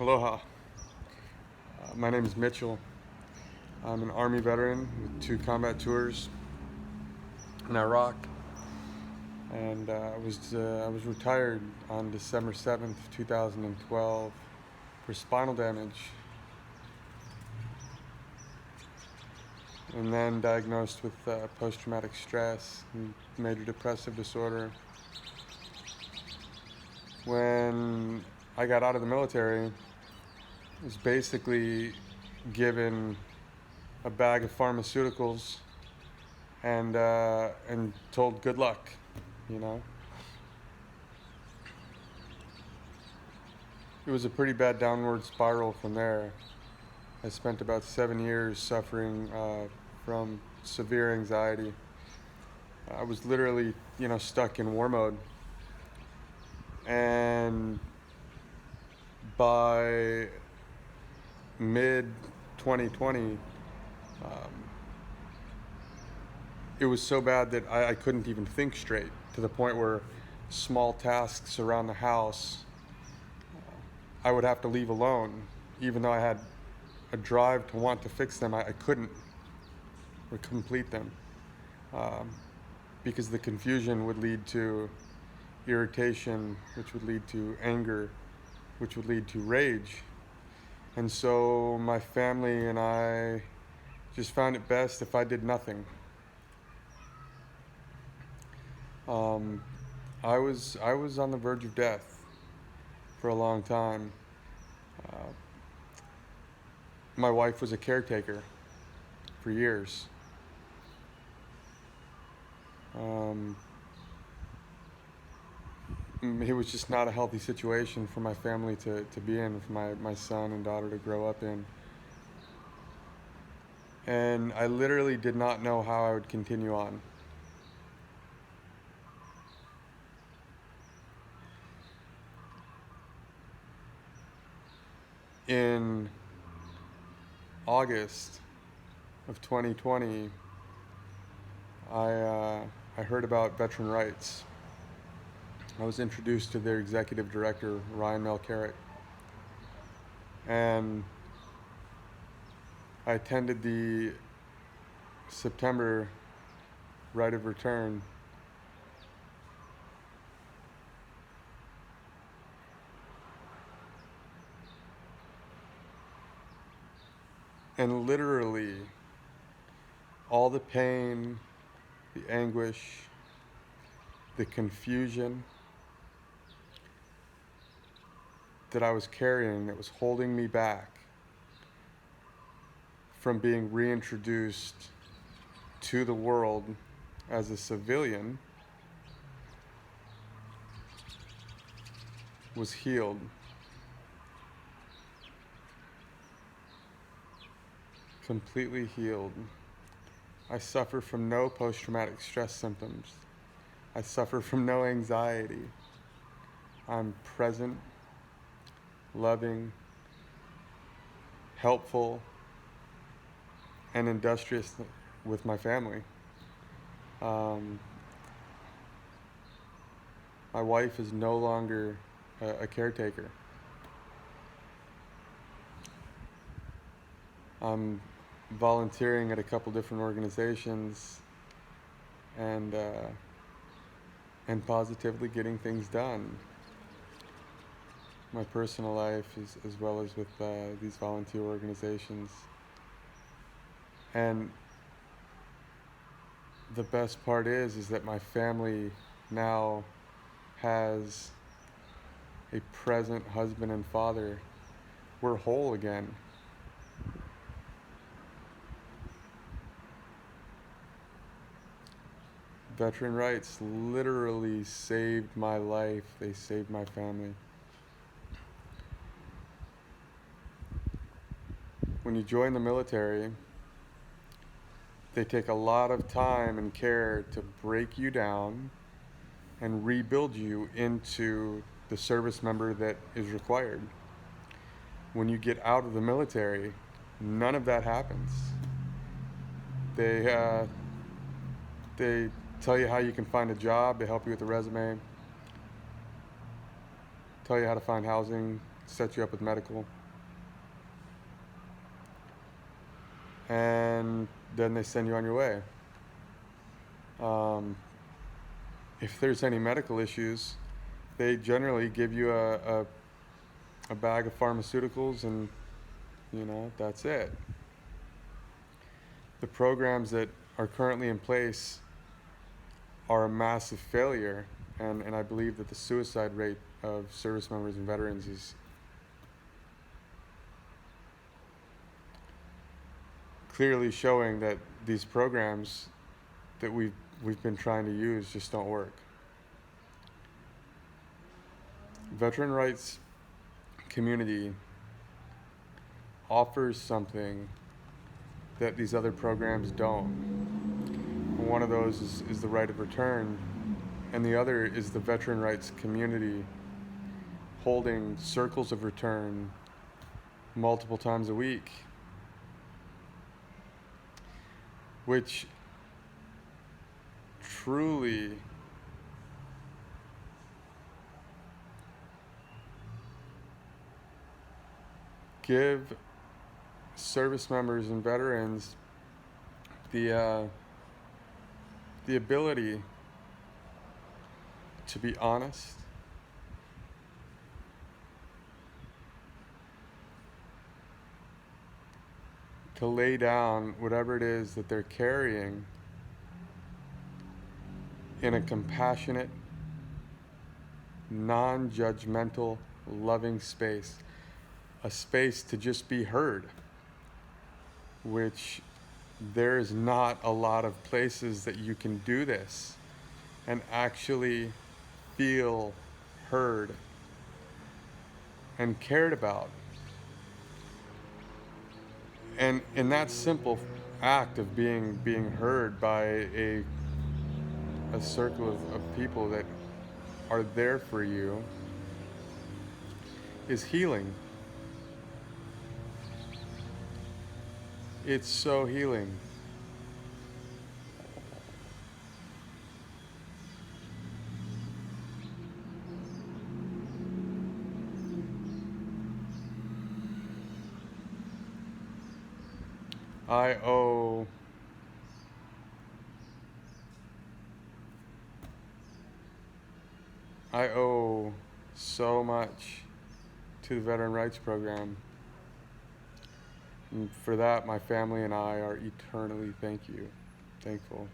Aloha. My name is Mitchell. I'm an Army veteran with 2 combat tours in Iraq, and I was retired on December 7th, 2012, for spinal damage, and then diagnosed with post-traumatic stress and major depressive disorder. When I got out of the military, I was basically given a bag of pharmaceuticals and told good luck, you know. It was a pretty bad downward spiral from there. I spent about 7 years suffering from severe anxiety. I was literally, stuck in war mode. And by mid 2020, it was so bad that I couldn't even think straight, to the point where small tasks around the house I would have to leave alone, even though I had a drive to want to fix them. I couldn't complete them because the confusion would lead to irritation, which would lead to anger, which would lead to rage. And so my family and I just found it best if I did nothing. I was on the verge of death for a long time. My wife was a caretaker for years. It was just not a healthy situation for my family to be in, for my son and daughter to grow up in. And I literally did not know how I would continue on. In August of 2020, I heard about Veteran Rites. I was introduced to their executive director, Ryan Melcarrick, and I attended the September Rite of Return. And literally, all the pain, the anguish, the confusion that I was carrying, that was holding me back from being reintroduced to the world as a civilian, was healed. Completely healed. I suffer from no post-traumatic stress symptoms. I suffer from no anxiety. I'm present, loving, helpful, and industrious with my family. My wife is no longer a caretaker. I'm volunteering at a couple different organizations and positively getting things done. My personal life as well as with these volunteer organizations. And the best part is that my family now has a present husband and father. We're whole again. Veteran Rites literally saved my life. They saved my family. When you join the military, they take a lot of time and care to break you down and rebuild you into the service member that is required. When you get out of the military, none of that happens. They tell you how you can find a job, they help you with a resume, tell you how to find housing, set you up with medical, and then they send you on your way. If there's any medical issues, they generally give you a bag of pharmaceuticals, and that's it. The programs that are currently in place are a massive failure, and I believe that the suicide rate of service members and veterans is clearly showing that these programs that we've been trying to use just don't work. Veteran Rites community offers something that these other programs don't. One of those is the Rite of Return, and the other is the Veteran Rites community holding circles of return multiple times a week, which truly give service members and veterans the ability to be honest, to lay down whatever it is that they're carrying in a compassionate, non-judgmental, loving space, a space to just be heard, which there is not a lot of places that you can do this and actually feel heard and cared about. And in that simple act of being heard by a circle of people that are there for you is healing. It's so healing. I owe so much to the Veteran Rites program. And for that, my family and I are eternally thankful.